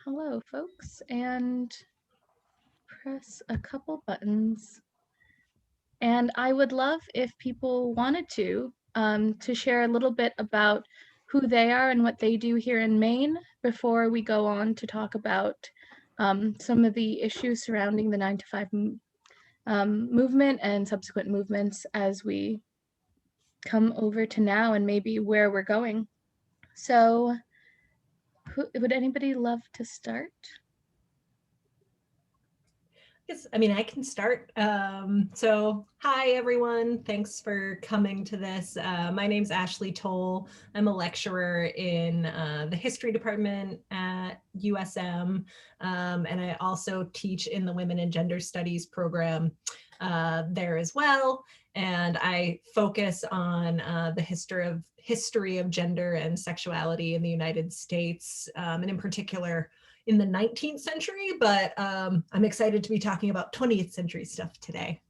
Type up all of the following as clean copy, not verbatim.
Hello, folks, and press a couple buttons. And I would love if people wanted to share a little bit about who they are and what they do here in Maine before we go on to talk about some of the issues surrounding the 9 to 5 movement and subsequent movements as we come over to now and maybe where we're going. So would anybody love to start? Yes, I mean, I can start. So hi, everyone. Thanks for coming to this. My name's Ashley Towle. I'm a lecturer in the history department at USM. And I also teach in the Women and Gender Studies program there as well. And I focus on the history of gender and sexuality in the United States, and in particular, in the 19th century, but I'm excited to be talking about 20th century stuff today.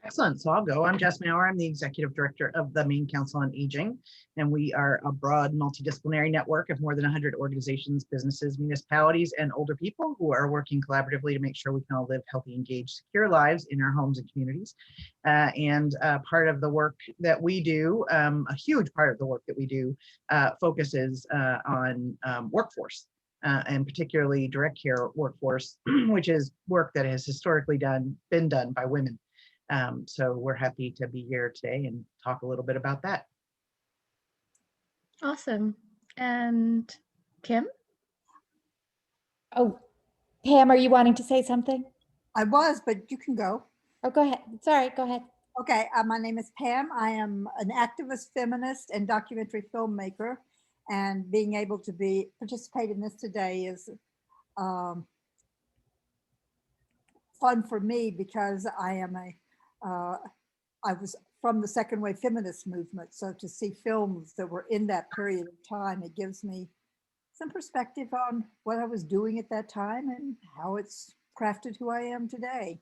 Excellent. So I'll go. I'm Jess Maurer. I'm the Executive Director of the Maine Council on Aging, and we are a broad multidisciplinary network of more than 100 organizations, businesses, municipalities, and older people who are working collaboratively to make sure we can all live healthy, engaged, secure lives in our homes and communities. And part of the work that we do, a huge part of the work that we do, focuses on workforce. And particularly direct care workforce, which is work that has historically been done by women. So we're happy to be here today and talk a little bit about that. Awesome. And Kim? Oh, Pam, are you wanting to say something? I was, but you can go. Oh, go ahead. It's all right. Go ahead. Okay, my name is Pam. I am an activist, feminist, and documentary filmmaker. And being able to participate in this today is fun for me because I was from the second wave feminist movement. So to see films that were in that period of time, it gives me some perspective on what I was doing at that time and how it's crafted who I am today.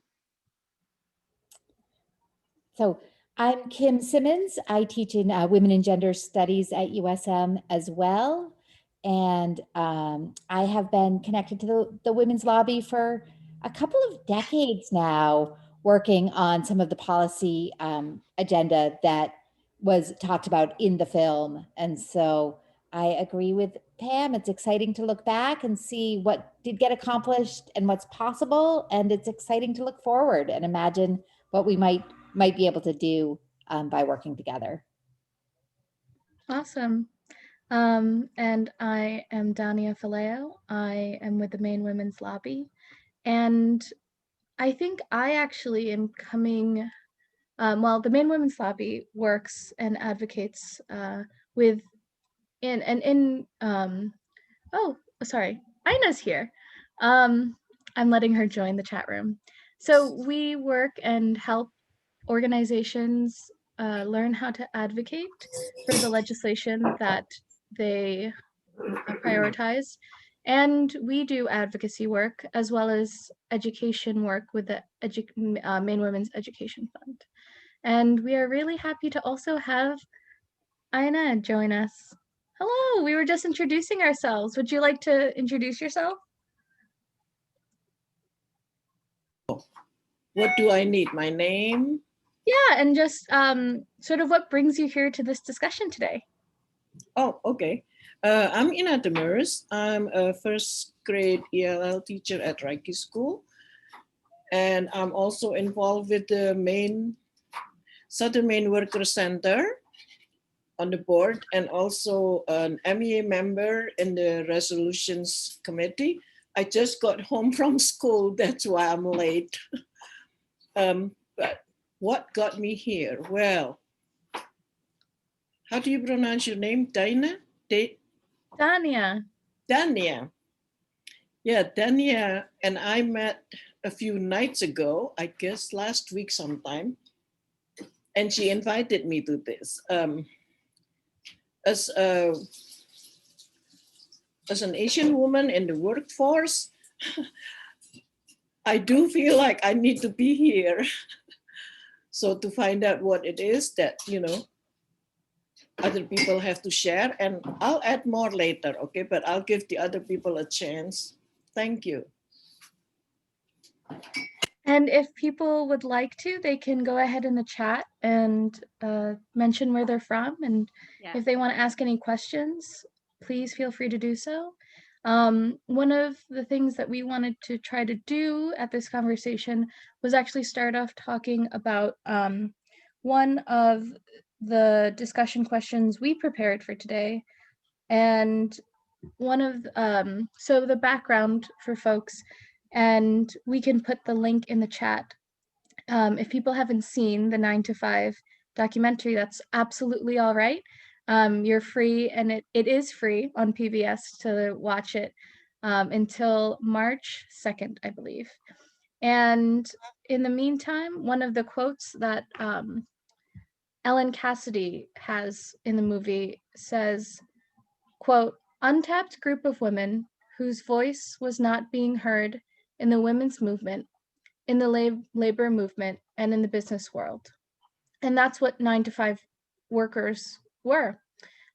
So I'm Kim Simmons. I teach in Women and Gender Studies at USM as well. And I have been connected to the Women's Lobby for a couple of decades now, working on some of the policy agenda that was talked about in the film. And so I agree with Pam. It's exciting to look back and see what did get accomplished and what's possible. And it's exciting to look forward and imagine what we might be able to do by working together. Awesome. And I am Dania Feleo. I am with the Maine Women's Lobby. And I think I actually am coming, well, the Maine Women's Lobby works and advocates oh, sorry, Ina's here. I'm letting her join the chat room. So we work and help organizations learn how to advocate for the legislation that they prioritize. And we do advocacy work as well as education work with the Maine Women's Education Fund. And we are really happy to also have Ina join us. Hello, we were just introducing ourselves. Would you like to introduce yourself? What do I need? My name? Yeah, and just sort of what brings you here to this discussion today. Oh, okay. I'm Ina Demers. I'm a first grade ELL teacher at Reiki School. And I'm also involved with the Southern Maine Worker Center on the board, and also an MEA member in the resolutions committee. I just got home from school, that's why I'm late. But what got me here? Well, how do you pronounce your name? Dania? Dania. Dania. Yeah, Dania and I met a few nights ago, I guess last week sometime, and she invited me to this. As an Asian woman in the workforce, I do feel like I need to be here. So to find out what it is that, other people have to share, and I'll add more later, okay? But I'll give the other people a chance. Thank you. And if people would like to, they can go ahead in the chat and mention where they're from. And if they want to ask any questions, please feel free to do so. One of the things that we wanted to try to do at this conversation was actually start off talking about one of the discussion questions we prepared for today. And one of, so the background for folks, and we can put the link in the chat. If people haven't seen the 9 to 5 documentary, that's absolutely all right. You're free, and it is free on PBS to watch it until March 2nd, I believe. And in the meantime, one of the quotes that Ellen Cassidy has in the movie says, quote, "Untapped group of women whose voice was not being heard in the women's movement, in the labor movement, and in the business world." And that's what 9 to 5 workers were.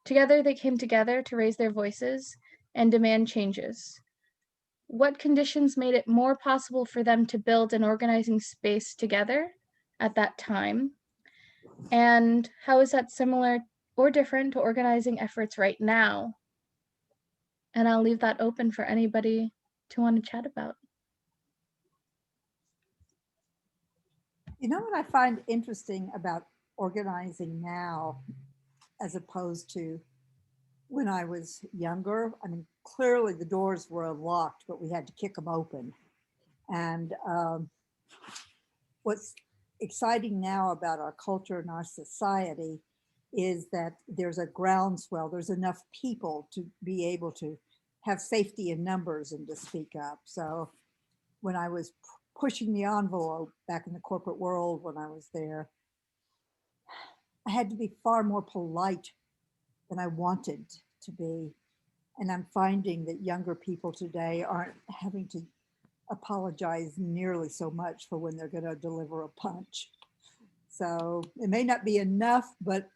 Together, they came together to raise their voices and demand changes. What conditions made it more possible for them to build an organizing space together at that time? And how is that similar or different to organizing efforts right now? And I'll leave that open for anybody to want to chat about. You know what I find interesting about organizing now, as opposed to when I was younger? I mean, clearly the doors were locked, but we had to kick them open. And what's exciting now about our culture and our society is that there's a groundswell. There's enough people to be able to have safety in numbers and to speak up. So when I was pushing the envelope back in the corporate world, when I was there, I had to be far more polite than I wanted to be. And I'm finding that younger people today aren't having to apologize nearly so much for when they're going to deliver a punch. So it may not be enough, but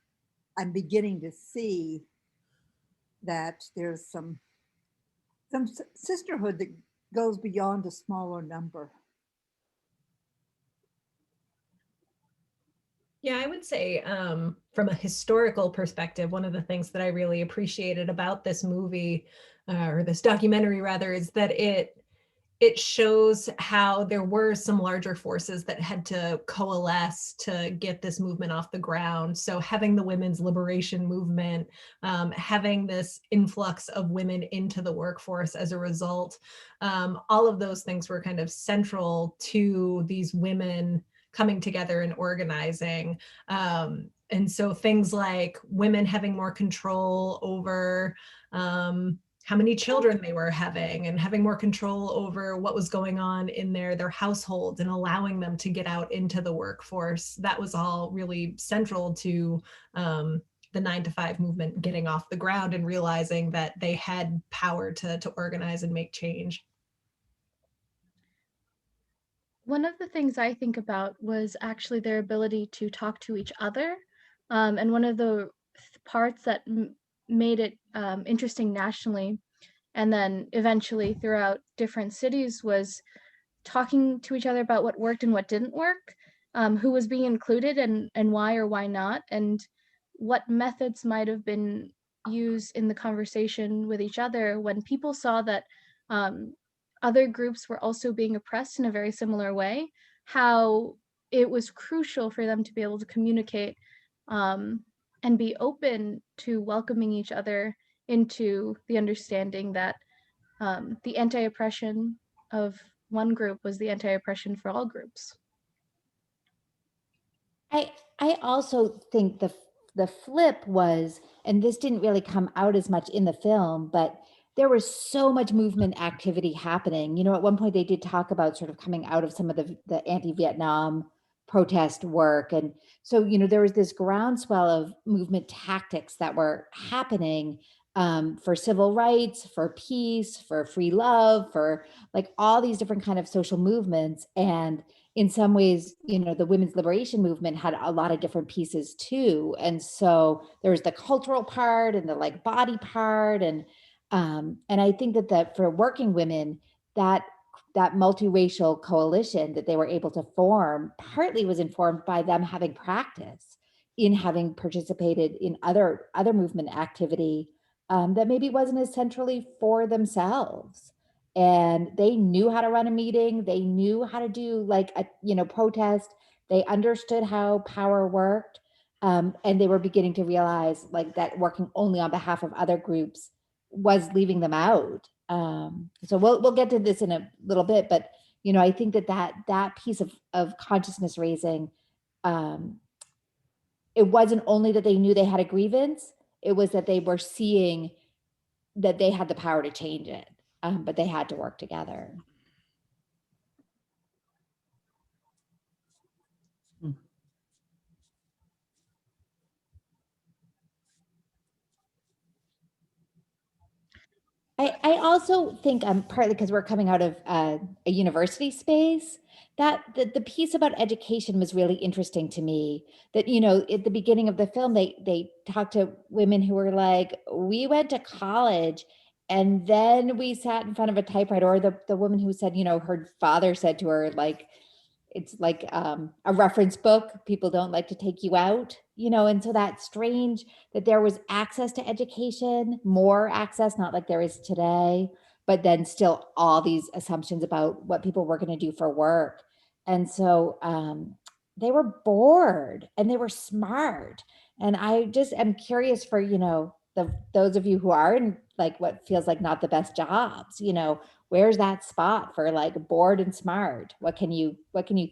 I'm beginning to see that there's some sisterhood that goes beyond a smaller number. Yeah, I would say from a historical perspective, one of the things that I really appreciated about this movie, or this documentary rather, is that it shows how there were some larger forces that had to coalesce to get this movement off the ground. So having the women's liberation movement, having this influx of women into the workforce as a result, all of those things were kind of central to these women coming together and organizing. And so things like women having more control over how many children they were having, and having more control over what was going on in their households, and allowing them to get out into the workforce. That was all really central to the 9 to 5 movement getting off the ground and realizing that they had power to organize and make change. One of the things I think about was actually their ability to talk to each other. And one of the parts that made it interesting nationally, and then eventually throughout different cities, was talking to each other about what worked and what didn't work, who was being included and why or why not, and what methods might have been used in the conversation with each other when people saw that other groups were also being oppressed in a very similar way, how it was crucial for them to be able to communicate and be open to welcoming each other into the understanding that the anti-oppression of one group was the anti-oppression for all groups. I also think the flip was, and this didn't really come out as much in the film, but there was so much movement activity happening. You know, at one point they did talk about sort of coming out of some of the anti-Vietnam protest work. And so, you know, there was this groundswell of movement tactics that were happening for civil rights, for peace, for free love, for like all these different kind of social movements. And in some ways, the women's liberation movement had a lot of different pieces too. And so there was the cultural part and the like body part. And I think that for working women, that multiracial coalition that they were able to form partly was informed by them having practice in having participated in other movement activity that maybe wasn't as centrally for themselves. And they knew how to run a meeting. They knew how to do like a protest. They understood how power worked. And they were beginning to realize like that working only on behalf of other groups was leaving them out. So we'll get to this in a little bit, but I think that piece of consciousness raising, it wasn't only that they knew they had a grievance, it was that they were seeing that they had the power to change it, but they had to work together. I also think partly because we're coming out of a university space, that the piece about education was really interesting to me. That, at the beginning of the film, they talked to women who were like, we went to college and then we sat in front of a typewriter, or the woman who said, her father said to her, like, it's like a reference book. People don't like to take you out, and so that's strange that there was access to education, more access, not like there is today, but then still all these assumptions about what people were going to do for work. And so they were bored and they were smart. And I just am curious for, those of you who are in like what feels like not the best jobs, where's that spot for like bored and smart? What can you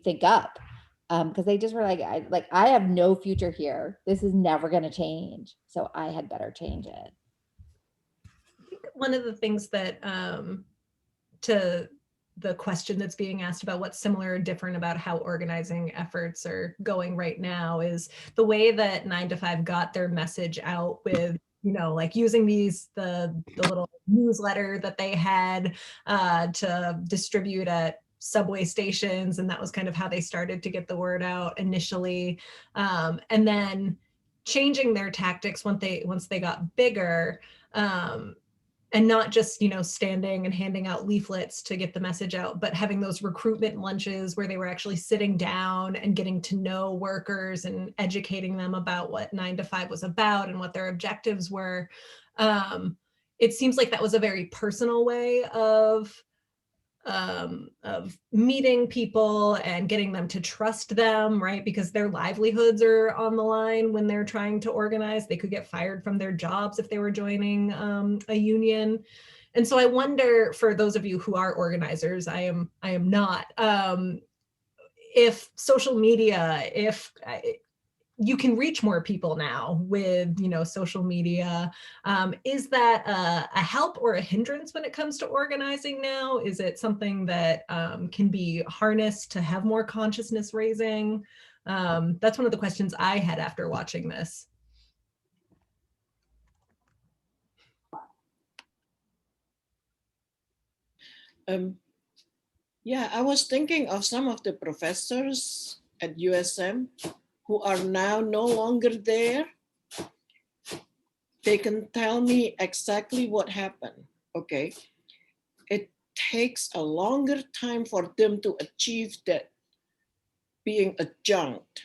think up? Because they just were like, I have no future here. This is never going to change. So I had better change it. I think one of the things that to the question that's being asked about what's similar or different about how organizing efforts are going right now is the way that 9 to 5 got their message out with, like using the little newsletter that they had to distribute at subway stations. And that was kind of how they started to get the word out initially. And then changing their tactics once they got bigger. And not just, standing and handing out leaflets to get the message out, but having those recruitment lunches where they were actually sitting down and getting to know workers and educating them about what 9 to 5 was about and what their objectives were. It seems like that was a very personal way of meeting people and getting them to trust them, right? Because their livelihoods are on the line when they're trying to organize. They could get fired from their jobs if they were joining a union. And so I wonder, for those of you who are organizers, I am not, if social media, if you can reach more people now with, social media. Is that a help or a hindrance when it comes to organizing now? Is it something that can be harnessed to have more consciousness raising? That's one of the questions I had after watching this. Yeah, I was thinking of some of the professors at USM who are now no longer there. They can tell me exactly what happened, okay? It takes a longer time for them to achieve that being adjunct.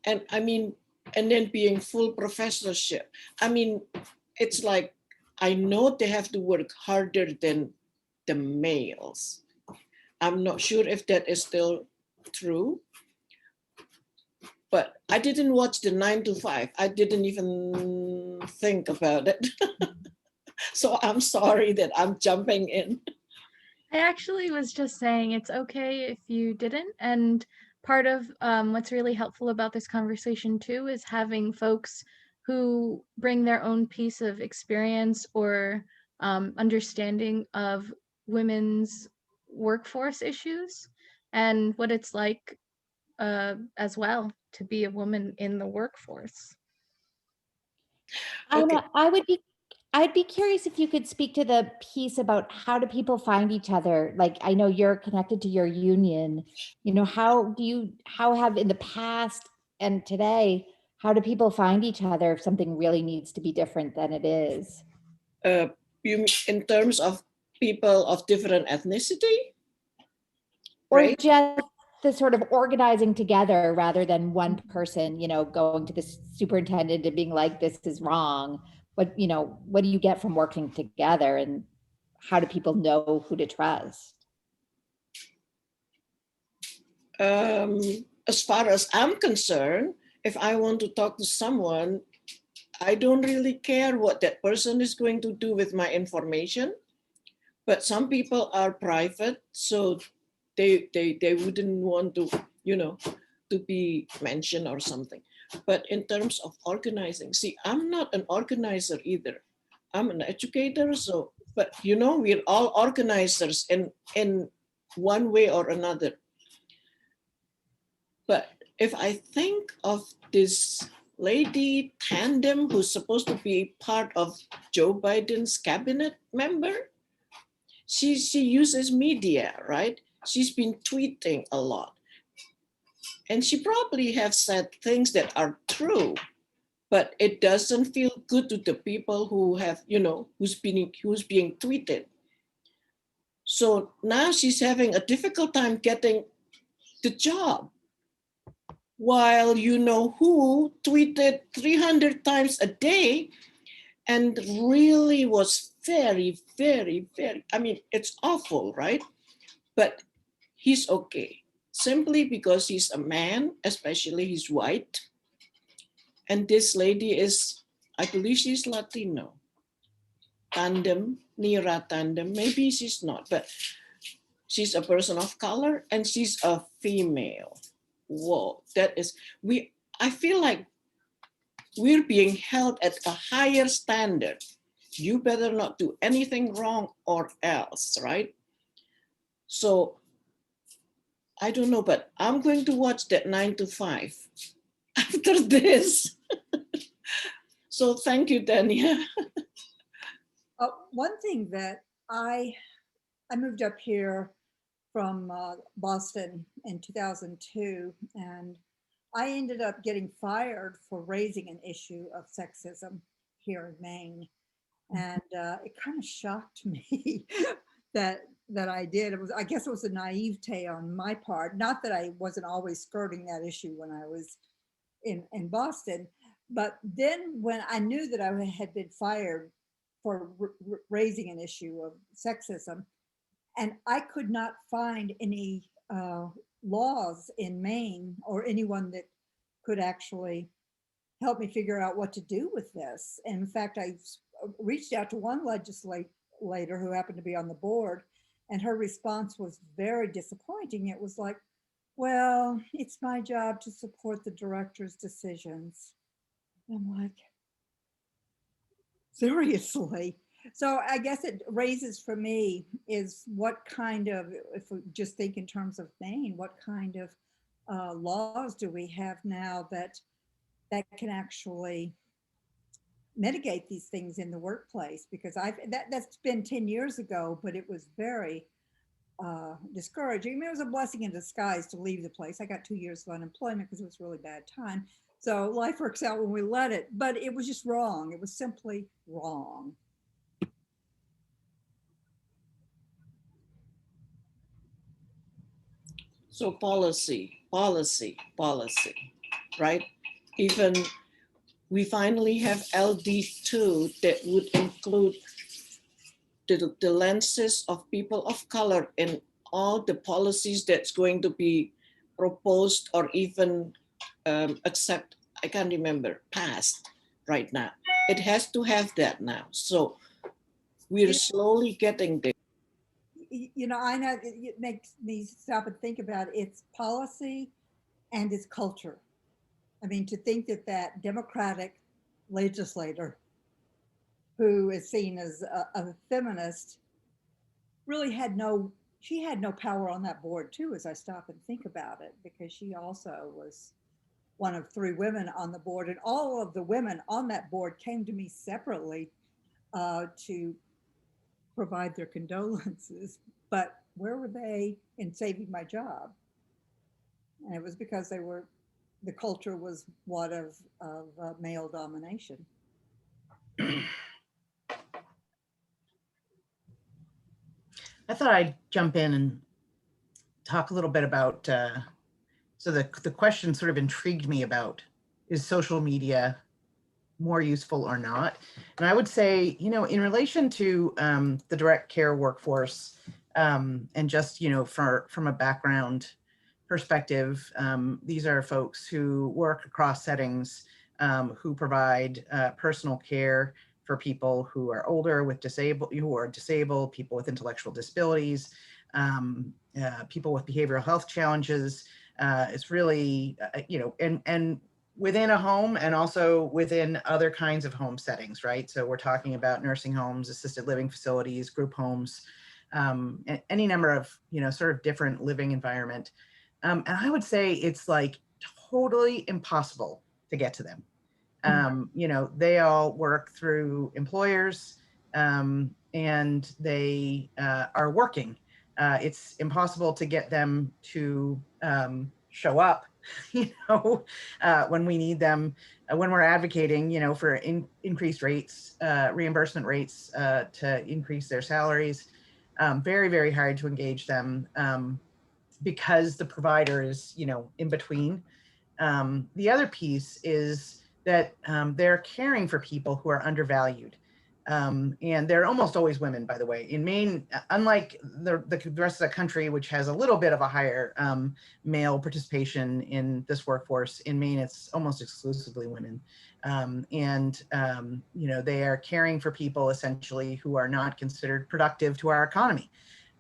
And and then being full professorship. It's like, I know they have to work harder than the males. I'm not sure if that is still true, but I didn't watch the 9 to 5. I didn't even think about it. So I'm sorry that I'm jumping in. I actually was just saying it's okay if you didn't. And part of what's really helpful about this conversation too is having folks who bring their own piece of experience or understanding of women's workforce issues and what it's like as well to be a woman in the workforce. Okay. I'd be curious if you could speak to the piece about how do people find each other? Like, I know you're connected to your union, you know, how have in the past and today, how do people find each other if something really needs to be different than it is? You mean in terms of people of different ethnicity? Or Right? just the sort of organizing together rather than one person, you know, going to the superintendent and being like, this is wrong. What, you know, what do you get from working together, and how do people know who to trust? As far as I'm concerned, if I want to talk to someone, I don't really care what that person is going to do with my information. But some people are private, so they wouldn't want to, you know, to be mentioned or something. But in terms of organizing, see, I'm not an organizer either. I'm an educator, so, but you know, we're all organizers in one way or another. But if I think of this lady Tandem who's supposed to be part of Joe Biden's cabinet member, she uses media, right? She's been tweeting a lot. And she probably has said things that are true, but it doesn't feel good to the people who have, you know, who's being tweeted. So now she's having a difficult time getting the job. While you know who tweeted 300 times a day and really was very, very, very, I mean, it's awful, right? But he's okay, simply because he's a man, especially he's white. And this lady is, I believe she's Latino. Tandem, Nira Tandem, maybe she's not, but she's a person of color and she's a female. Whoa, that is, I feel like we're being held at a higher standard. You better not do anything wrong or else, right? So I don't know, but I'm going to watch that 9 to 5 after this. So thank you, Dania. One thing that I moved up here from Boston in 2002, and I ended up getting fired for raising an issue of sexism here in Maine. And it kind of shocked me that I did. It was, I guess it was a naivete on my part. Not that I wasn't always skirting that issue when I was in Boston, but then when I knew that I had been fired for raising an issue of sexism, and I could not find any laws in Maine or anyone that could actually help me figure out what to do with this. And in fact, I reached out to one legislator who happened to be on the board, and her response was very disappointing. It was like, well, it's my job to support the director's decisions. I'm like, seriously? So I guess it raises for me is what kind of, if we just think in terms of Maine, what kind of laws do we have now that can actually mitigate these things in the workplace? Because that's been 10 years ago, but it was very discouraging. I mean, it was a blessing in disguise to leave the place. I got 2 years of unemployment because it was a really bad time. So life works out when we let it, but it was just wrong. It was simply wrong. So policy, right? Even we finally have LD2 that would include the lenses of people of color in all the policies that's going to be proposed or even I can't remember, passed right now. It has to have that now. So we're slowly getting there. You know, I know it makes me stop and think about its policy and its culture. I mean, to think that that Democratic legislator who is seen as a feminist really she had no power on that board too, as I stop and think about it, because she also was one of 3 women on the board, and all of the women on that board came to me separately to provide their condolences, but where were they in saving my job? And it was because the culture was one of male domination. I thought I'd jump in and talk a little bit about, so the question sort of intrigued me about, is social media more useful or not? And I would say, in relation to the direct care workforce, and just, from a background perspective, these are folks who work across settings, who provide personal care for people who are older, who are disabled, people with intellectual disabilities, people with behavioral health challenges. It's really, and within a home and also within other kinds of home settings, right? So we're talking about nursing homes, assisted living facilities, group homes, any number of, sort of different living environment. And I would say it's like totally impossible to get to them. They all work through employers, and they are working. It's impossible to get them to show up, when we need them, when we're advocating, for increased rates, reimbursement rates, to increase their salaries. Very, very hard to engage them, because the provider is, in between. The other piece is that they're caring for people who are undervalued. And they're almost always women, by the way. In Maine, unlike the rest of the country, which has a little bit of a higher male participation in this workforce, in Maine, it's almost exclusively women. They are caring for people essentially who are not considered productive to our economy.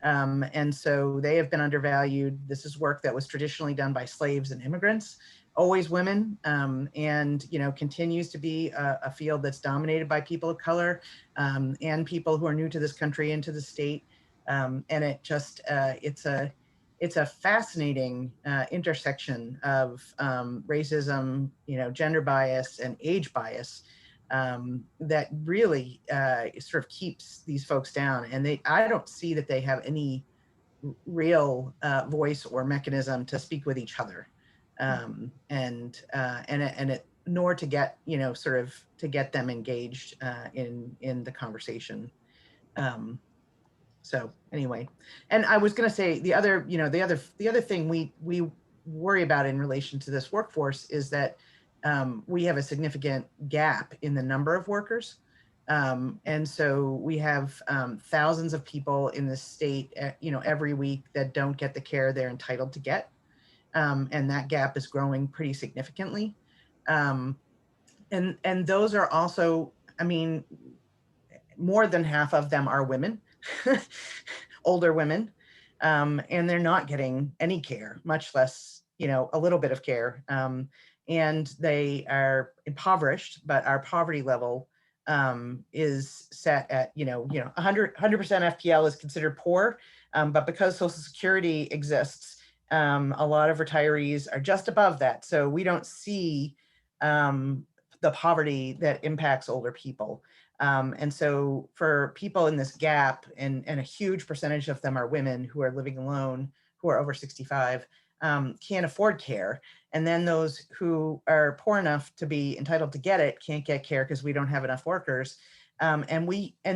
And so they have been undervalued. This is work that was traditionally done by slaves and immigrants, always women, and continues to be a field that's dominated by people of color, and people who are new to this country and to the state. And it just it's a fascinating intersection of racism, gender bias, and age bias, that really sort of keeps these folks down. And I don't see that they have any real voice or mechanism to speak with each other, nor to get, sort of to get them engaged in the conversation. So anyway, and I was going to say the other thing we worry about in relation to this workforce is that we have a significant gap in the number of workers. And so we have thousands of people in the state, every week that don't get the care they're entitled to get. And that gap is growing pretty significantly. And those are also, more than half of them are women, older women, and they're not getting any care, much less, a little bit of care. And they are impoverished, but our poverty level is set at, 100% FPL is considered poor, but because Social Security exists, a lot of retirees are just above that. So we don't see the poverty that impacts older people. And so for people in this gap, and a huge percentage of them are women who are living alone, who are over 65, can't afford care. And then those who are poor enough to be entitled to get it can't get care because we don't have enough workers. And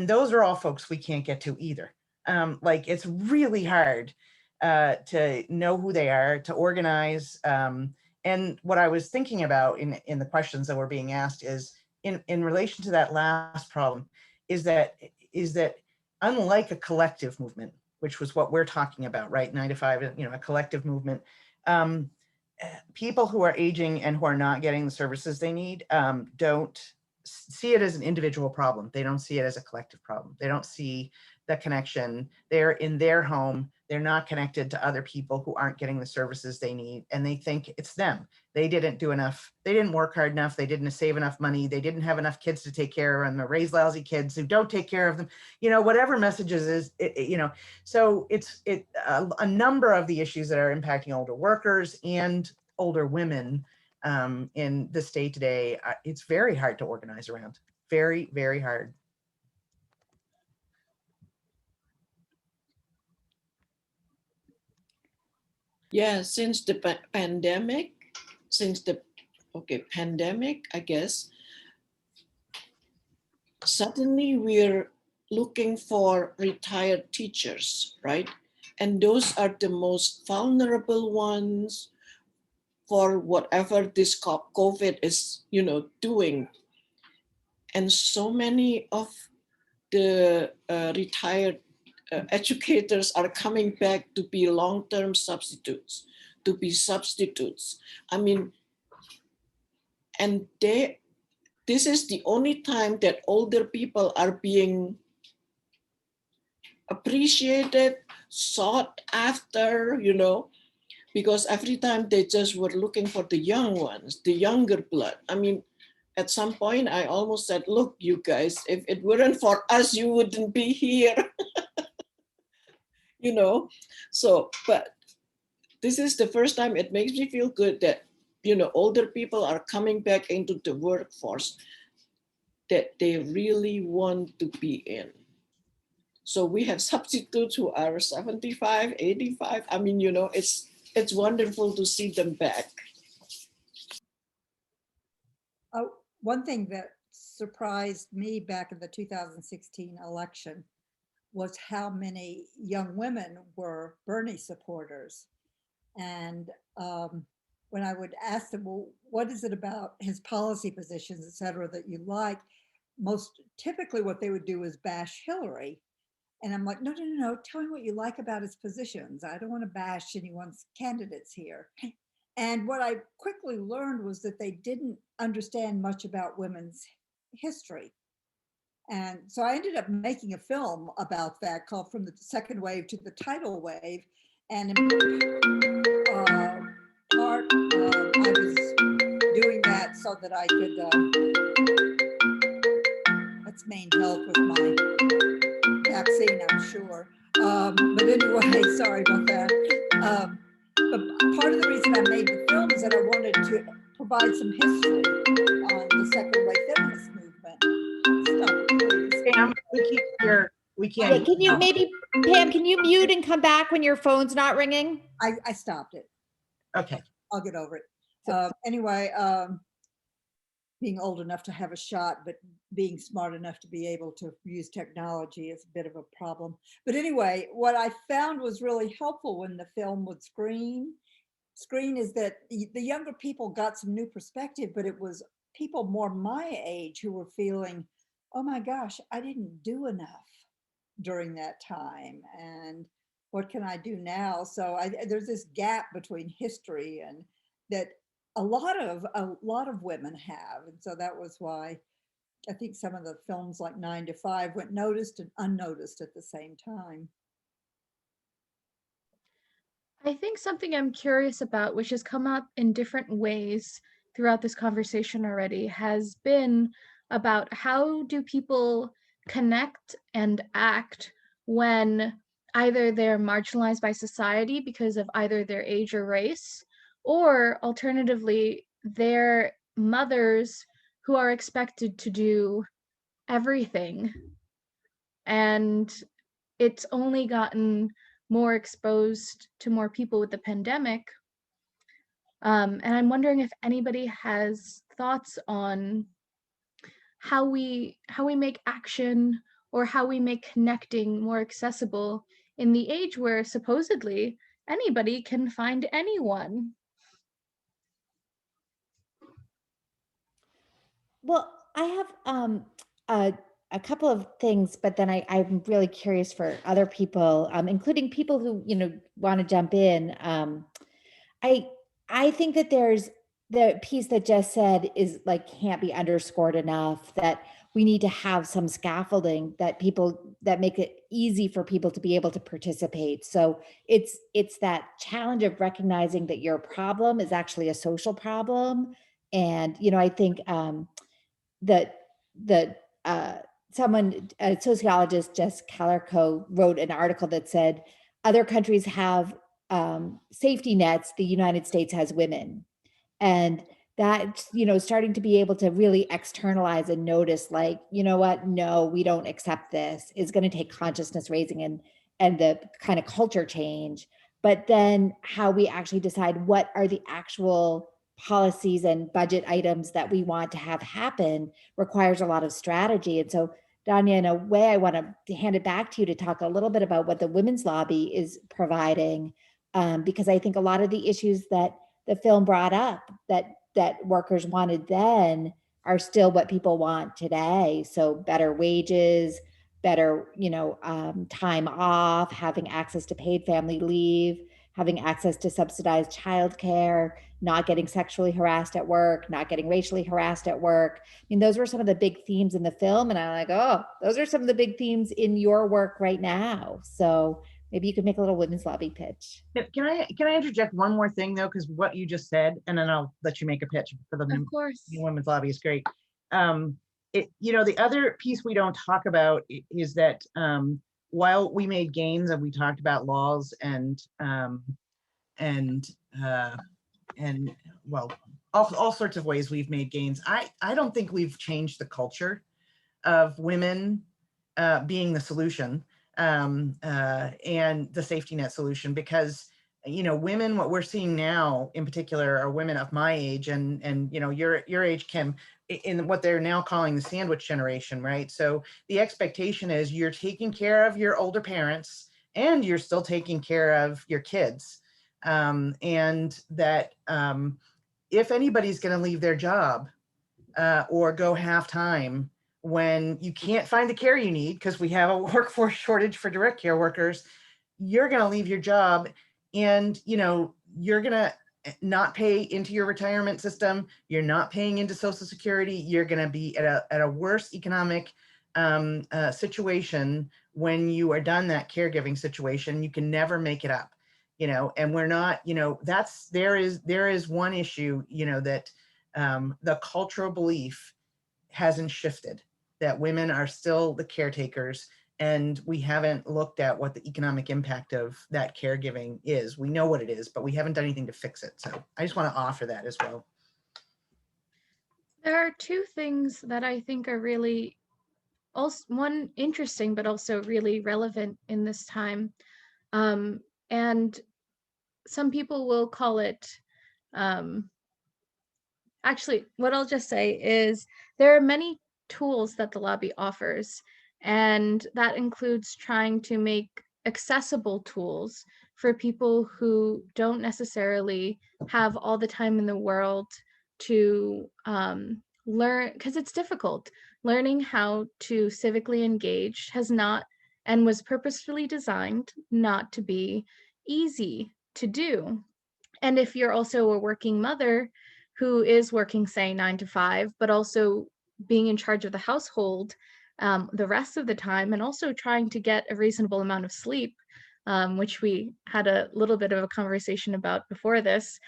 those are all folks we can't get to either. It's really hard to know who they are, to organize. And what I was thinking about in the questions that were being asked is, in relation to that last problem, is that unlike a collective movement, which was what we're talking about, right? 9 to 5, a collective movement. People who are aging and who are not getting the services they need don't see it as an individual problem. They don't see it as a collective problem. They don't see the connection. They're in their home. They're not connected to other people who aren't getting the services they need. And they think it's them. They didn't do enough. They didn't work hard enough. They didn't save enough money. They didn't have enough kids to take care of them. They raise lousy kids who don't take care of them. Whatever messages is, so it's a number of the issues that are impacting older workers and older women in the state today. It's very hard to organize around. Very, very hard. Yeah, since the pandemic, pandemic, I guess, suddenly we're looking for retired teachers, right? And those are the most vulnerable ones for whatever this COVID is, doing. And so many of the retired educators are coming back to be long-term substitutes, to be substitutes. I mean, and this is the only time that older people are being appreciated, sought after, because every time they just were looking for the young ones, the younger blood. I mean, at some point I almost said, look, you guys, if it weren't for us, you wouldn't be here. So, but this is the first time it makes me feel good that, older people are coming back into the workforce that they really want to be in. So we have substitutes who are 75, 85. I mean, it's wonderful to see them back. One thing that surprised me back in the 2016 election was how many young women were Bernie supporters. And when I would ask them, well, what is it about his policy positions, et cetera, that you like? Most typically what they would do is bash Hillary. And I'm like, no, tell me what you like about his positions. I don't want to bash anyone's candidates here. And what I quickly learned was that they didn't understand much about women's history. And so I ended up making a film about that called From the Second Wave to the Tidal Wave. And in part, I was doing that so that I could, that's Maine Health with my vaccine, I'm sure. But anyway, sorry about that. But part of the reason I made the film is that I wanted to provide some history on the second wave feminist movement. Stop, please. Pam, we can't. Yeah, can you maybe, Pam, can you mute and come back when your phone's not ringing? I stopped it. Okay. I'll get over it. Anyway, being old enough to have a shot, but being smart enough to be able to use technology is a bit of a problem. But anyway, what I found was really helpful when the film would screen is that the younger people got some new perspective, but it was people more my age who were feeling, oh my gosh, I didn't do enough during that time. And what can I do now? So there's this gap between history and that a lot of women have. And so that was why I think some of the films like 9 to 5 went noticed and unnoticed at the same time. I think something I'm curious about, which has come up in different ways throughout this conversation already, has been about how do people connect and act when either they're marginalized by society because of either their age or race, or alternatively, they're mothers who are expected to do everything. And it's only gotten more exposed to more people with the pandemic. And I'm wondering if anybody has thoughts on how we make action or how we make connecting more accessible in the age where supposedly anybody can find anyone. Well, I have a couple of things, but then I'm really curious for other people, including people who, want to jump in. I think that there's the piece that Jess said is like, can't be underscored enough, that we need to have some scaffolding that make it easy for people to be able to participate. So it's that challenge of recognizing that your problem is actually a social problem. And, I think, a sociologist, Jess Callerco, wrote an article that said other countries have safety nets, the United States has women. And that, starting to be able to really externalize and notice, like, you know what, no, we don't accept this, is going to take consciousness raising and the kind of culture change. but then how we actually decide what are the actual policies and budget items that we want to have happen requires a lot of strategy. And so, Dania, in a way, I want to hand it back to you to talk a little bit about what the Women's Lobby is providing, because I think a lot of the issues that the film brought up that workers wanted then are still what people want today. So better wages, better, time off, having access to paid family leave, having access to subsidized childcare, not getting sexually harassed at work, not getting racially harassed at work. I mean, those were some of the big themes in the film. And I'm like, oh, those are some of the big themes in your work right now. So maybe you could make a little women's lobby pitch. Can I interject one more thing though? Because what you just said, and then I'll let you make a pitch for the Of course. women's lobby is great. The other piece we don't talk about is that while we made gains and we talked about laws and well, all sorts of ways we've made gains, I don't think we've changed the culture of women being the solution and the safety net solution, because women, what we're seeing now in particular are women of my age and your age, Kim, in what they're now calling the sandwich generation, right? So the expectation is you're taking care of your older parents and you're still taking care of your kids. And that if anybody's going to leave their job or go half-time when you can't find the care you need, because we have a workforce shortage for direct care workers, you're going to leave your job and you're going to not pay into your retirement system. You're not paying into Social Security. You're going to be at a worse economic situation when you are done that caregiving situation. You can never make it up, and we're not, there is one issue, that the cultural belief hasn't shifted, that women are still the caretakers. And we haven't looked at what the economic impact of that caregiving is. We know what it is, but we haven't done anything to fix it. So I just want to offer that as well. There are two things that I think are really, also one interesting, but also really relevant in this time. And some people will call it, actually, what I'll just say is there are many tools that the lobby offers, and that includes trying to make accessible tools for people who don't necessarily have all the time in the world to learn, because it's difficult. Learning how to civically engage has not, and was purposefully designed not to be easy to do. And if you're also a working mother who is working, say, 9 to 5, but also being in charge of the household the rest of the time, and also trying to get a reasonable amount of sleep, which we had a little bit of a conversation about before this,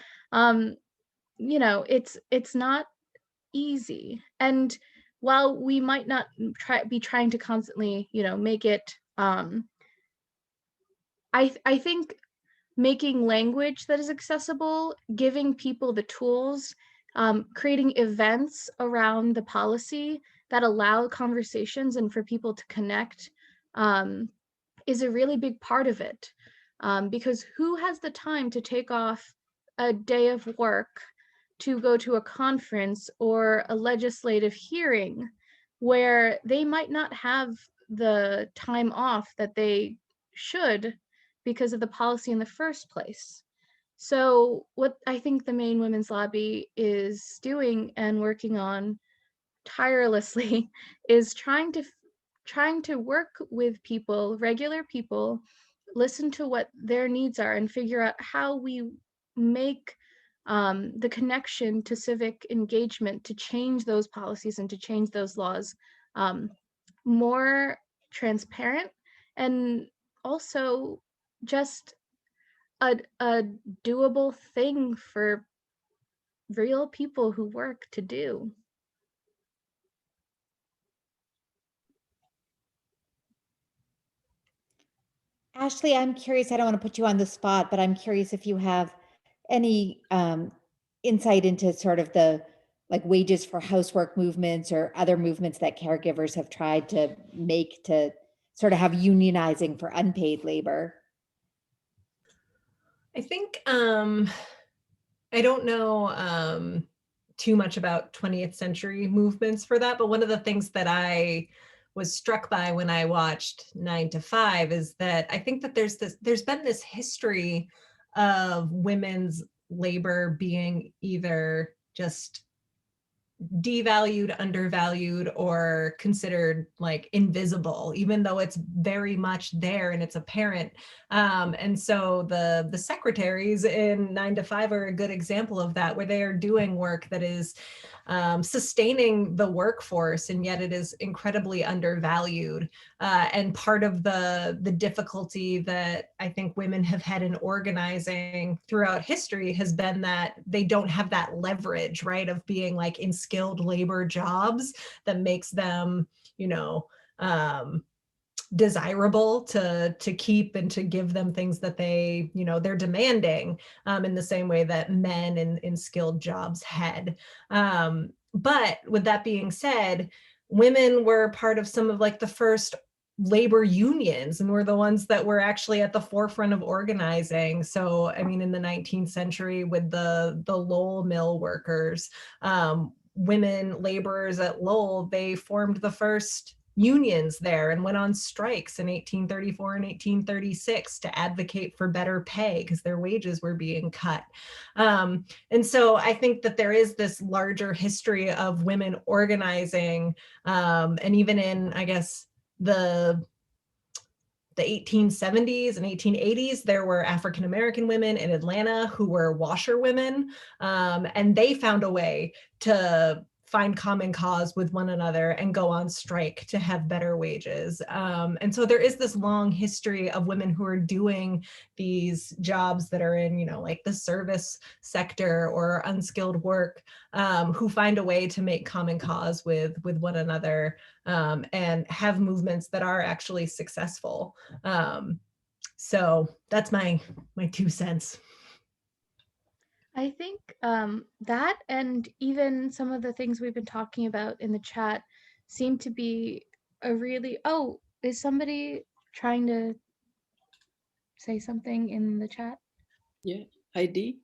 it's not easy. And while we might not be trying to constantly, make it, I think making language that is accessible, giving people the tools, creating events around the policy that allow conversations and for people to connect is a really big part of it. Because who has the time to take off a day of work to go to a conference or a legislative hearing where they might not have the time off that they should because of the policy in the first place? So what I think the Maine Women's Lobby is doing and working on tirelessly is trying to work with people, regular people, listen to what their needs are and figure out how we make the connection to civic engagement to change those policies and to change those laws more transparent, and also just a doable thing for real people who work to do. Ashley, I'm curious, I don't want to put you on the spot, but I'm curious if you have any insight into sort of the wages for housework movements or other movements that caregivers have tried to make to sort of have unionizing for unpaid labor. I think I don't know too much about 20th century movements for that, but one of the things that I was struck by when I watched 9 to 5 is that I think that there's been this history of women's labor being either just devalued, undervalued, or considered like invisible, even though it's very much there and it's apparent. And so the secretaries in 9 to 5 are a good example of that, where they are doing work that is sustaining the workforce, and yet it is incredibly undervalued. And part of the difficulty that I think women have had in organizing throughout history has been that they don't have that leverage, right, of being like in skilled labor jobs that makes them, you know, desirable to keep and to give them things that they, you know, they're demanding in the same way that men in skilled jobs had. But with that being said, women were part of some of like the first labor unions and were the ones that were actually at the forefront of organizing. So, I mean, in the 19th century with the Lowell mill workers, women laborers at Lowell, they formed the first unions there and went on strikes in 1834 and 1836 to advocate for better pay because their wages were being cut. And so I think that there is this larger history of women organizing, and even in, I guess, the 1870s and 1880s, there were African-American women in Atlanta who were washerwomen, and they found a way to find common cause with one another and go on strike to have better wages. And so there is this long history of women who are doing these jobs that are in, you know, like the service sector or unskilled work, who find a way to make common cause with one another, and have movements that are actually successful. So that's my 2 cents. I think that, and even some of the things we've been talking about in the chat, seem to be a really, oh, is somebody trying to say something in the chat? Yeah, Heidi.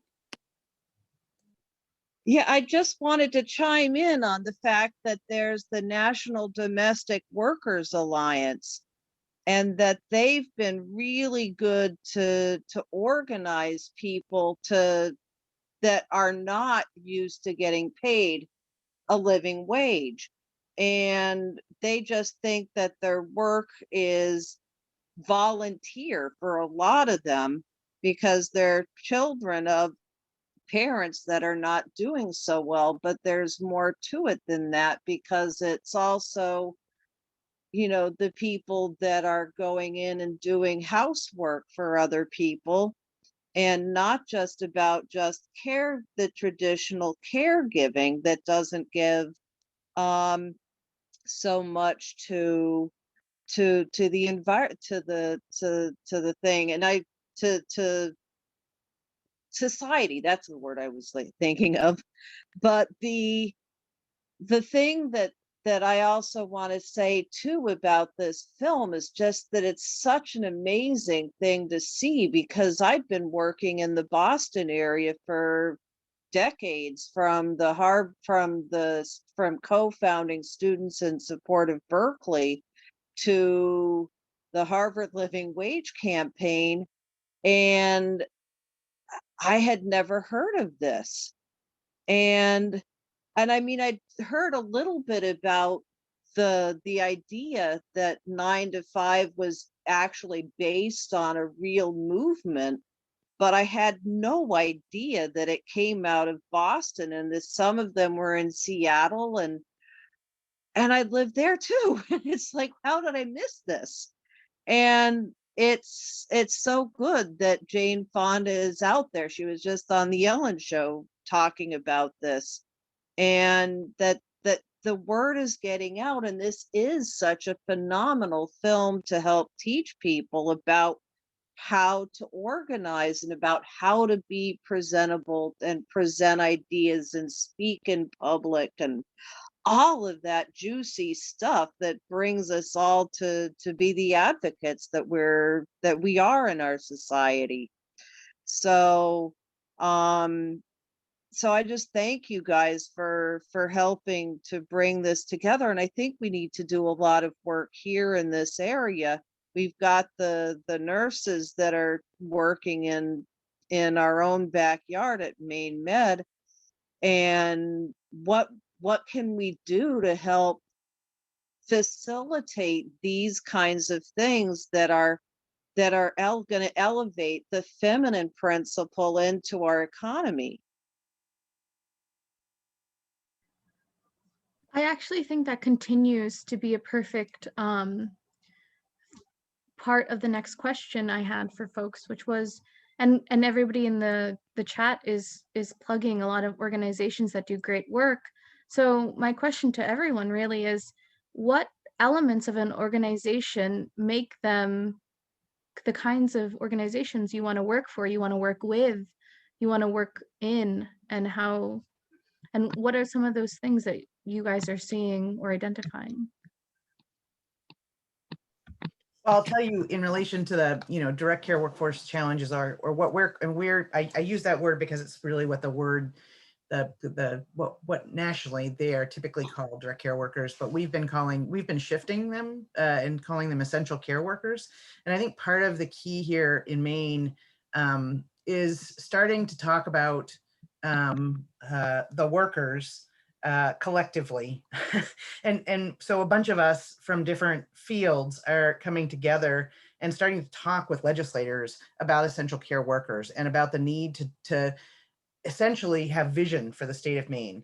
Yeah, I just wanted to chime in on the fact that there's the National Domestic Workers Alliance, and that they've been really good to organize people that are not used to getting paid a living wage. And they just think that their work is volunteer for a lot of them because they're children of parents that are not doing so well. But there's more to it than that, because it's also, you know, the people that are going in and doing housework for other people, and not just about just the traditional caregiving that doesn't give so much to the environment, to the thing, and to society. That's the word I was thinking of. But the thing that I also want to say too about this film is just that it's such an amazing thing to see, because I've been working in the Boston area for decades, from co-founding students in support of Berkeley to the Harvard Living Wage campaign, and I had never heard of this. And I mean, I'd heard a little bit about the idea that 9 to 5 was actually based on a real movement, but I had no idea that it came out of Boston, and that some of them were in Seattle, and I lived there too. It's like, how did I miss this? And it's so good that Jane Fonda is out there. She was just on the Ellen show talking about this, and that the word is getting out, and this is such a phenomenal film to help teach people about how to organize and about how to be presentable and present ideas and speak in public, and all of that juicy stuff that brings us all to be the advocates that we are in our society. So, so I just thank you guys for helping to bring this together. And I think we need to do a lot of work here in this area. We've got the nurses that are working in our own backyard at Maine Med. And what can we do to help facilitate these kinds of things that are going to elevate the feminine principle into our economy? I actually think that continues to be a perfect part of the next question I had for folks, which was, and everybody in the chat is plugging a lot of organizations that do great work. So my question to everyone really is, what elements of an organization make them the kinds of organizations you want to work for, you want to work with, you want to work in, and how, and what are some of those things that you guys are seeing or identifying? I'll tell you in relation to the, direct care workforce challenges are, or what I use that word because it's really what the word, what nationally they are typically called direct care workers, but we've been shifting them and calling them essential care workers. And I think part of the key here in Maine is starting to talk about the workers collectively. and so a bunch of us from different fields are coming together and starting to talk with legislators about essential care workers and about the need to essentially have vision for the state of Maine,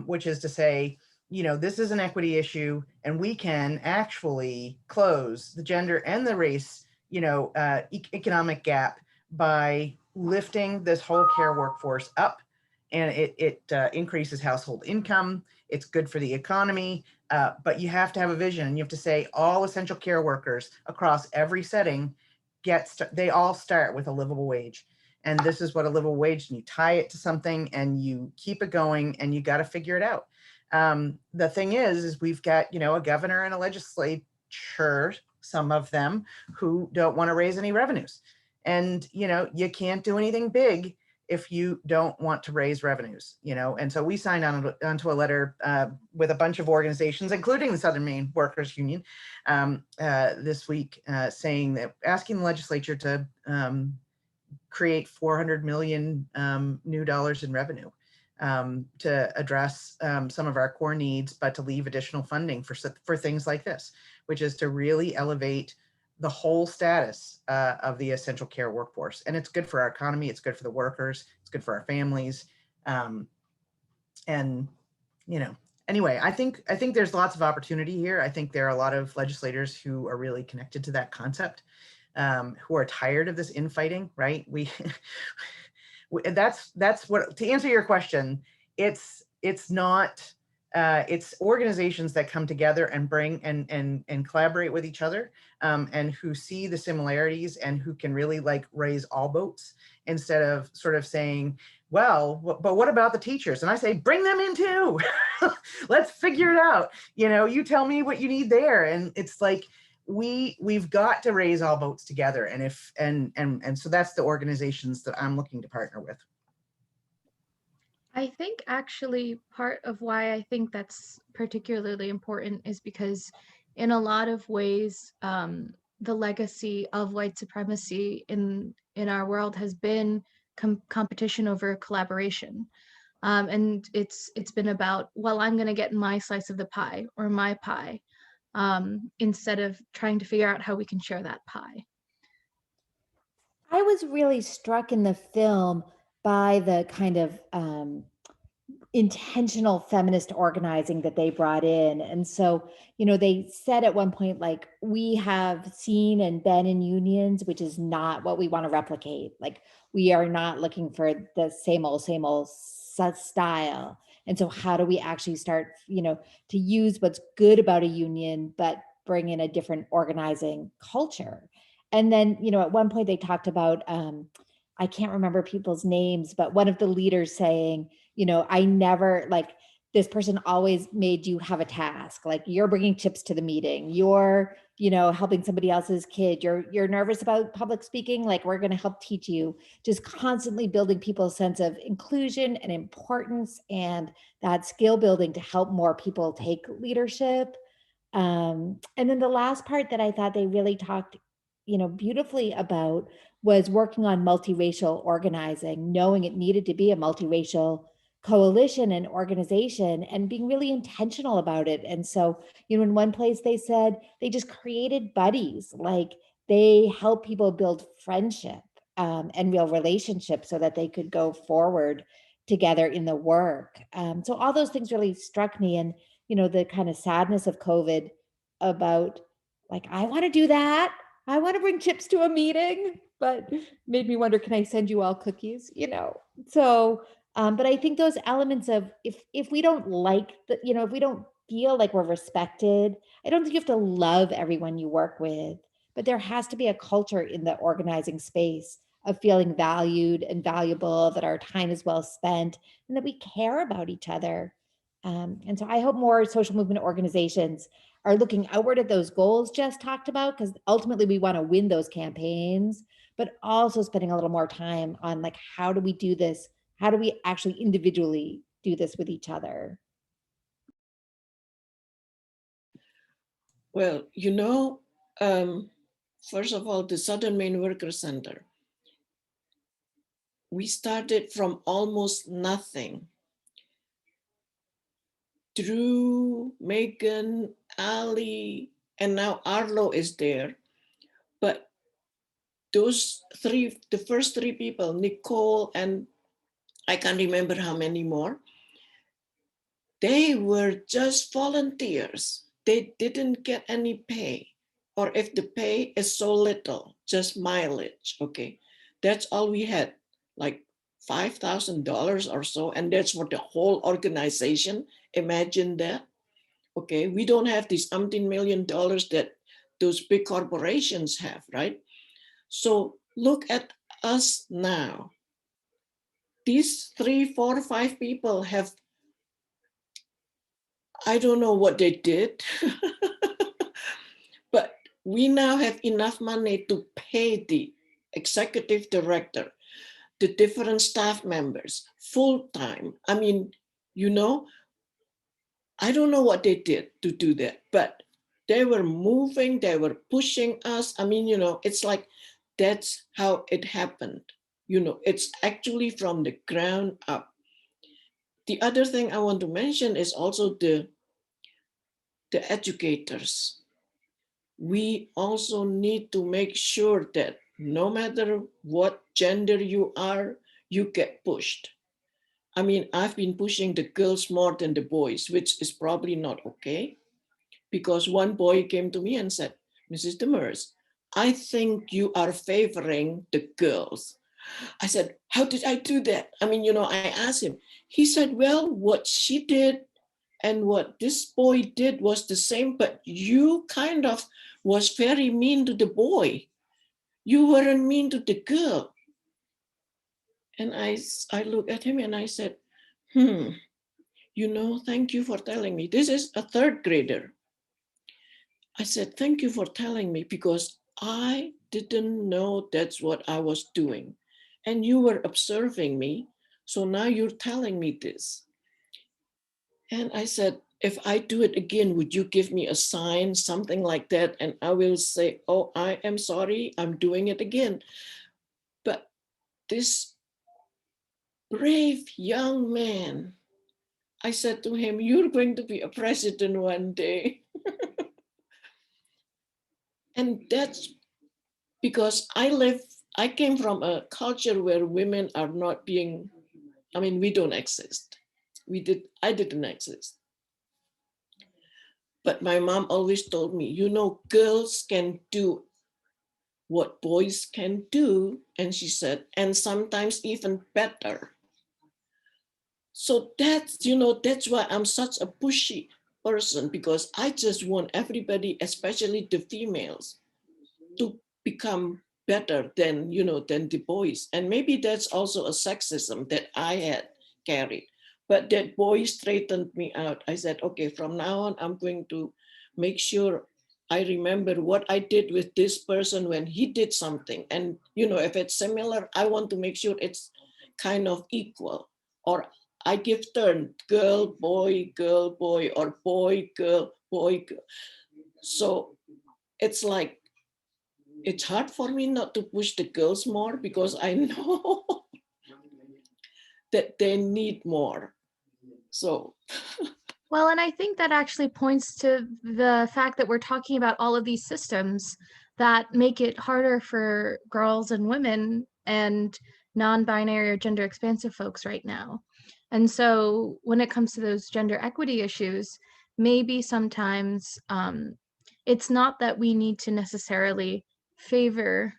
which is to say, this is an equity issue and we can actually close the gender and the race, economic gap by lifting this whole care workforce up. And it increases household income. It's good for the economy, but you have to have a vision. And you have to say all essential care workers across every setting they all start with a livable wage. And this is what a livable wage, and you tie it to something and you keep it going and you got to figure it out. The thing is we've got, a governor and a legislature, some of them who don't want to raise any revenues. And, you can't do anything big if you don't want to raise revenues, and so we signed onto a letter with a bunch of organizations, including the Southern Maine Workers Union, this week, saying that asking the legislature to create $400 million new dollars in revenue to address some of our core needs, but to leave additional funding for things like this, which is to really elevate the whole status of the essential care workforce. And it's good for our economy. It's good for the workers. It's good for our families. And, anyway, I think there's lots of opportunity here. I think there are a lot of legislators who are really connected to that concept, who are tired of this infighting, right? That's what, to answer your question, it's not, it's organizations that come together and bring and collaborate with each other, and who see the similarities and who can really raise all boats instead of sort of saying, well, but what about the teachers? And I say, bring them in too. Let's figure it out. You tell me what you need there. And it's like, we've got to raise all boats together. And so that's the organizations that I'm looking to partner with. I think actually part of why I think that's particularly important is because in a lot of ways, the legacy of white supremacy in our world has been competition over collaboration. And it's been about, well, I'm going to get my slice of the pie or my pie, instead of trying to figure out how we can share that pie. I was really struck in the film by the kind of intentional feminist organizing that they brought in. And so, they said at one point, we have seen and been in unions, which is not what we want to replicate. We are not looking for the same old style. And so how do we actually start, to use what's good about a union, but bring in a different organizing culture? And then, at one point they talked about, I can't remember people's names, but one of the leaders saying, I never, this person always made you have a task. You're bringing chips to the meeting. You're, you know, helping somebody else's kid. You're nervous about public speaking, like we're going to help teach you. Just constantly building people's sense of inclusion and importance and that skill building to help more people take leadership. And then the last part that I thought they really talked, you know, beautifully about was working on multiracial organizing, knowing it needed to be a multiracial coalition and organization and being really intentional about it. And so, you know, in one place they said they just created buddies, like they help people build friendship and real relationships so that they could go forward together in the work. So all those things really struck me. And you know, the kind of sadness of COVID about like, I want to do that. I want to bring chips to a meeting, but made me wonder, can I send you all cookies? You know, so, but I think those elements of if we don't like the, you know, if we don't feel like we're respected, I don't think you have to love everyone you work with, but there has to be a culture in the organizing space of feeling valued and valuable, that our time is well spent, and that we care about each other. And so I hope more social movement organizations are looking outward at those goals Jess talked about, because ultimately we want to win those campaigns, but also spending a little more time on like, how do we do this? How do we actually individually do this with each other? Well, you know, first of all, the Southern Maine Worker Center, we started from almost nothing. Drew, Megan, Ali, and now Arlo is there. But those three, the first three people, Nicole and I can't remember how many more, they were just volunteers. They didn't get any pay, or if the pay is so little, just mileage, okay? That's all we had, like $5,000 or so, and that's for the whole organization. Imagine that. Okay, we don't have these umpteen $1 million that those big corporations have, right? So look at us now. These 3, 4, 5 people have, I don't know what they did, but we now have enough money to pay the executive director, the different staff members, full-time. I mean, you know, I don't know what they did to do that, but they were moving, they were pushing us. I mean, you know, it's like that's how it happened. You know, it's actually from the ground up. The other thing I want to mention is also the educators. We also need to make sure that no matter what gender you are, you get pushed. I mean, I've been pushing the girls more than the boys, which is probably not okay. Because one boy came to me and said, Mrs. Demers, I think you are favoring the girls. I said, how did I do that? I mean, you know, I asked him. He said, well, what she did and what this boy did was the same, but you kind of was very mean to the boy. You weren't mean to the girl. And I looked at him and I said, you know, thank you for telling me. This is a third grader. I said, thank you for telling me, because I didn't know that's what I was doing. And you were observing me. So now you're telling me this. And I said, if I do it again, would you give me a sign, something like that? And I will say, oh, I am sorry, I'm doing it again. But this brave young man, I said to him, you're going to be a president one day. And that's because I came from a culture where women are not being, I mean, we don't exist. I didn't exist. But my mom always told me, you know, girls can do what boys can do. And she said, and sometimes even better. So that's, you know, that's why I'm such a pushy person, because I just want everybody, especially the females, to become better than, you know, than the boys. And maybe that's also a sexism that I had carried. But that boy straightened me out. I said, okay, from now on, I'm going to make sure I remember what I did with this person when he did something. And, if it's similar, I want to make sure it's kind of equal. Or I give turn, girl, boy, or boy, girl, boy, girl. So it's like, it's hard for me not to push the girls more because I know that they need more. So. Well, and I think that actually points to the fact that we're talking about all of these systems that make it harder for girls and women and non-binary or gender expansive folks right now. And so when it comes to those gender equity issues, maybe sometimes it's not that we need to necessarily favor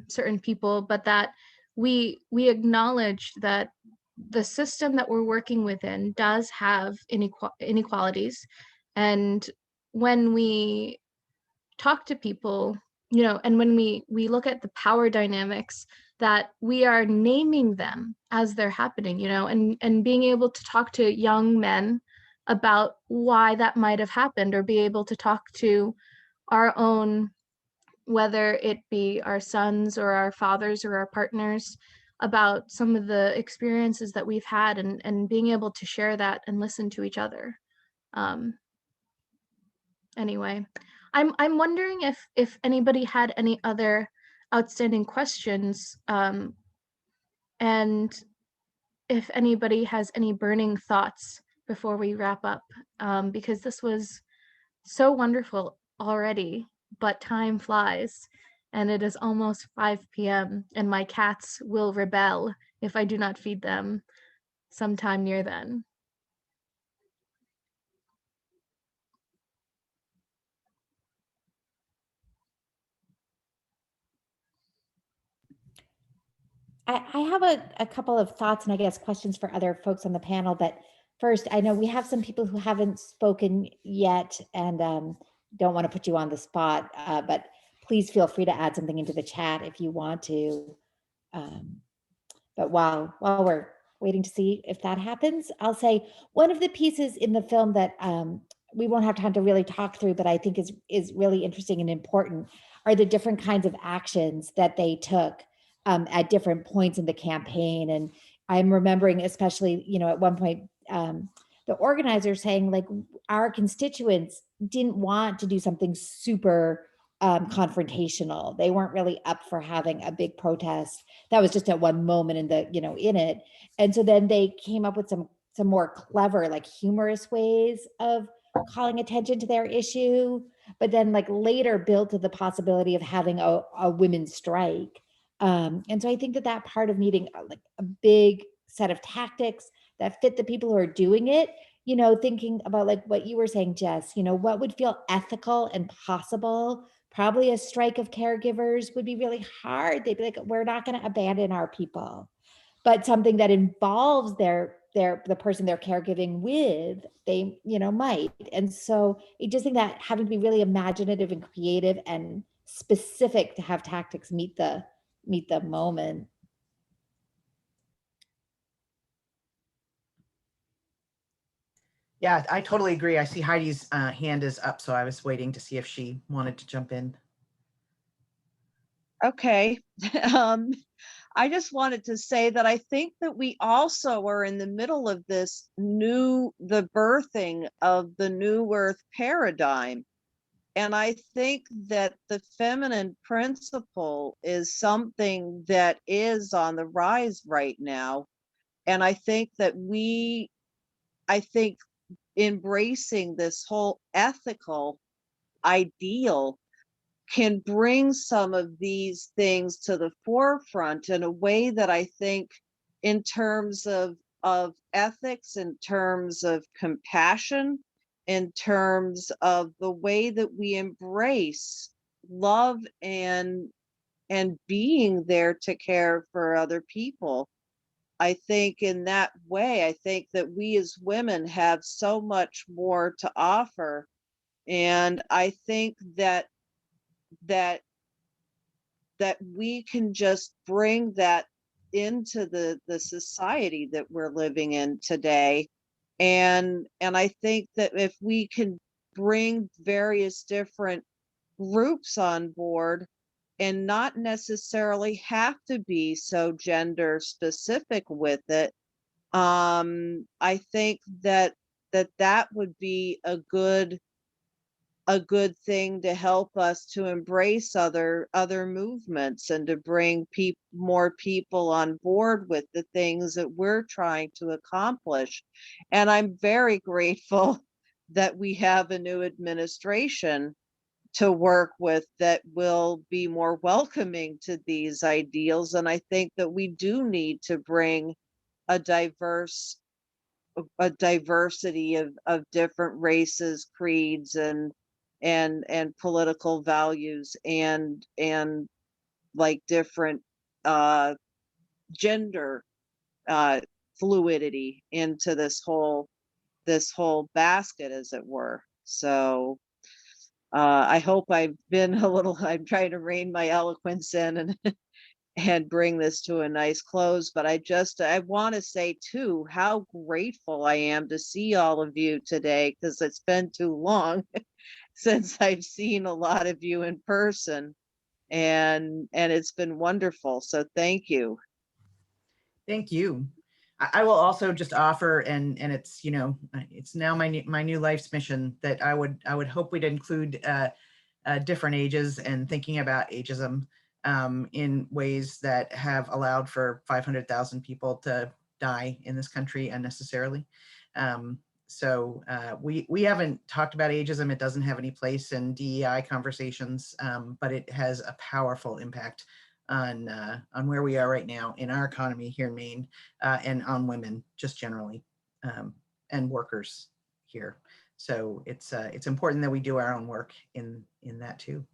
certain people, but that we acknowledge that the system that we're working within does have inequalities. And when we talk to people, and when we look at the power dynamics, that we are naming them as they're happening, and being able to talk to young men about why that might have happened, or be able to talk to our own, whether it be our sons or our fathers or our partners, about some of the experiences that we've had, and being able to share that and listen to each other. Anyway, I'm wondering if anybody had any other outstanding questions, and if anybody has any burning thoughts before we wrap up, because this was so wonderful already, but time flies, and it is almost 5 p.m. and my cats will rebel if I do not feed them sometime near then. I have a couple of thoughts and I guess questions for other folks on the panel. But first, I know we have some people who haven't spoken yet and don't want to put you on the spot, but please feel free to add something into the chat if you want to. But while we're waiting to see if that happens, I'll say one of the pieces in the film that we won't have time to really talk through, but I think is really interesting and important, are the different kinds of actions that they took at different points in the campaign. And I'm remembering, especially, at one point, the organizers saying, like, our constituents didn't want to do something super confrontational. They weren't really up for having a big protest. That was just at one moment in the, in it. And so then they came up with some more clever, like humorous ways of calling attention to their issue, but then like later built to the possibility of having a women's strike. And so I think that part of needing like a big set of tactics that fit the people who are doing it, thinking about like what you were saying, Jess, what would feel ethical and possible. Probably a strike of caregivers would be really hard. They'd be like, we're not going to abandon our people. But something that involves the person they're caregiving with, they, might. And so I just think that having to be really imaginative and creative and specific to have tactics meet the moment. Yeah, I totally agree. I see Heidi's hand is up, so I was waiting to see if she wanted to jump in. Okay. I just wanted to say that I think that we also are in the middle of the birthing of the New Earth paradigm. And I think that the feminine principle is something that is on the rise right now. And I think that embracing this whole ethical ideal can bring some of these things to the forefront in a way that I think, in terms of ethics, in terms of compassion, in terms of the way that we embrace love and being there to care for other people. I think in that way, I think that we as women have so much more to offer. And I think that we can just bring that into the society that we're living in today. And I think that if we can bring various different groups on board and not necessarily have to be so gender specific with it. I think that would be a good thing to help us to embrace other movements and to bring more people on board with the things that we're trying to accomplish. And I'm very grateful that we have a new administration to work with that will be more welcoming to these ideals. And I think that we do need to bring a diversity of different races, creeds, and political values, and like different gender fluidity into this whole basket, as it were. So I hope I've been I'm trying to rein my eloquence in and bring this to a nice close. But I want to say too, how grateful I am to see all of you today, because it's been too long since I've seen a lot of you in person, and it's been wonderful. So thank you. Thank you. I will also just offer, and it's, it's now my new life's mission, that I would hope we'd include different ages and thinking about ageism in ways that have allowed for 500,000 people to die in this country unnecessarily. So we haven't talked about ageism. It doesn't have any place in DEI conversations, but it has a powerful impact on where we are right now in our economy here in Maine, and on women just generally, and workers here. So it's important that we do our own work in that too.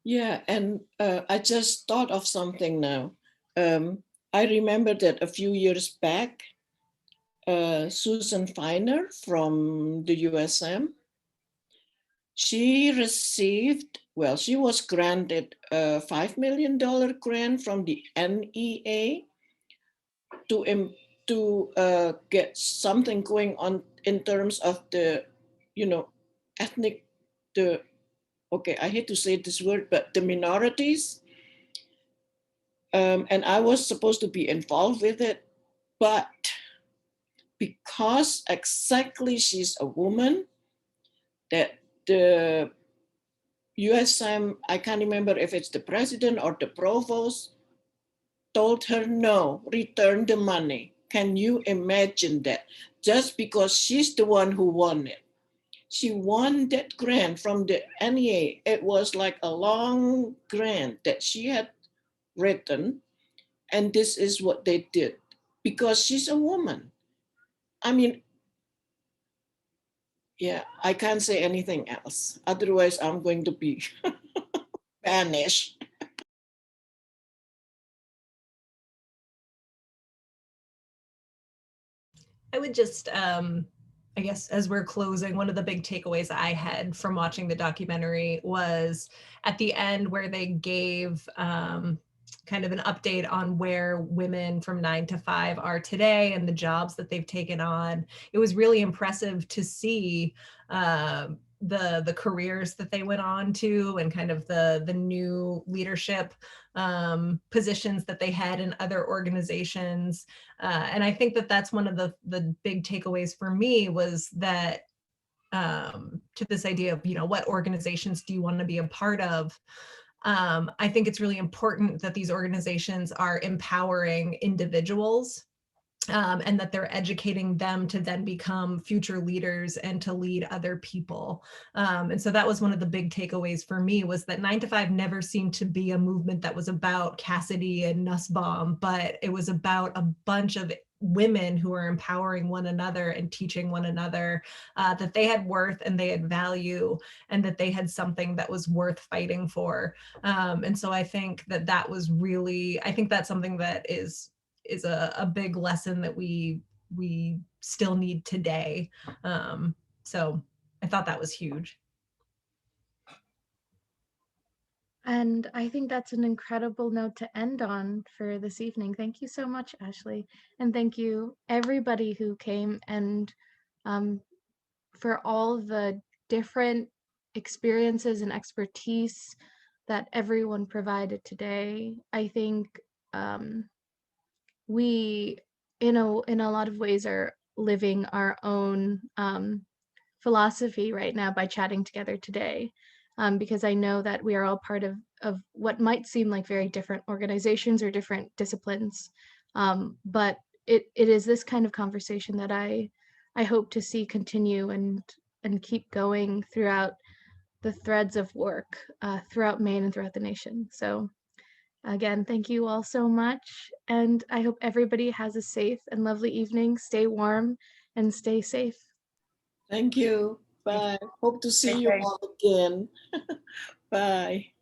Yeah, and I just thought of something now. I remember that a few years back, Susan Feiner from the USM, she was granted a $5 million grant from the NEA to get something going on in terms of the, ethnic, I hate to say this word, but the minorities. And I was supposed to be involved with it, but because exactly she's a woman, that the USM, I can't remember if it's the president or the provost, told her, no, return the money. Can you imagine that? Just because she's the one who won it. She won that grant from the NEA. It was like a long grant that she had written, and this is what they did because she's a woman. I mean, yeah, I can't say anything else. Otherwise, I'm going to be banished. I would just, I guess as we're closing, one of the big takeaways I had from watching the documentary was at the end where they gave kind of an update on where women from 9 to 5 are today and the jobs that they've taken on. It was really impressive to see the careers that they went on to, and kind of the new leadership positions that they had in other organizations. And I think that that's one of the big takeaways for me, was that to this idea of, what organizations do you want to be a part of? I think it's really important that these organizations are empowering individuals, and that they're educating them to then become future leaders and to lead other people. And so that was one of the big takeaways for me, was that 9 to 5 never seemed to be a movement that was about Cassidy and Nussbaum, but it was about a bunch of women who are empowering one another and teaching one another that they had worth and they had value, and that they had something that was worth fighting for. And so I think that was really, I think that's something that is a big lesson that we still need today. So I thought that was huge. And I think that's an incredible note to end on for this evening. Thank you so much, Ashley. And thank you everybody who came and for all the different experiences and expertise that everyone provided today. I think we, in a lot of ways, are living our own philosophy right now by chatting together today, because I know that we are all part of what might seem like very different organizations or different disciplines, but it is this kind of conversation that I hope to see continue and keep going throughout the threads of work throughout Maine and throughout the nation. So again, thank you all so much, and I hope everybody has a safe and lovely evening. Stay warm and stay safe. Thank you. Bye. Hope to see you all again. Bye.